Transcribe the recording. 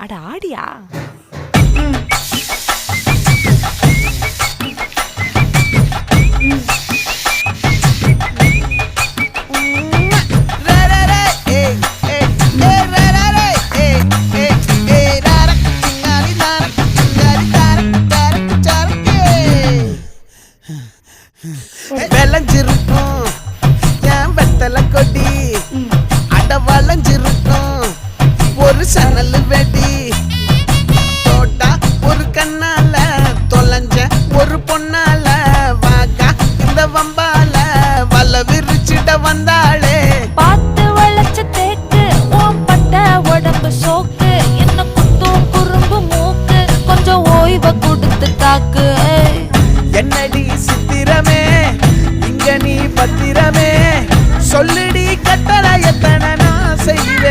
அட ஆடியா? விளைஞ்சிருக்கும் என் வெத்தலை கொடி, அட வளைஞ்சிருக்கும் ஒரு சணல் வெடி. தோட்டா ஒரு கண்ணால தொலைஞ்ச ஒரு பொண்ணால வாக்கா இந்த வம்பால வல விரிச்சிட வந்தாளே. பார்த்து வளைச்ச தேக்கு ஓம் பட்ட உடம்பு சோக்கு, என்ன குத்தும் குறும்பு மூக்கு, கொஞ்சம் ஓய்வை கொடுத்து தாக்கு. என்னடி சித்திரமே இங்க நீ பத்திரமே, சொல்லுடி கட்டளை எத்தனை நான் செய்வேன்.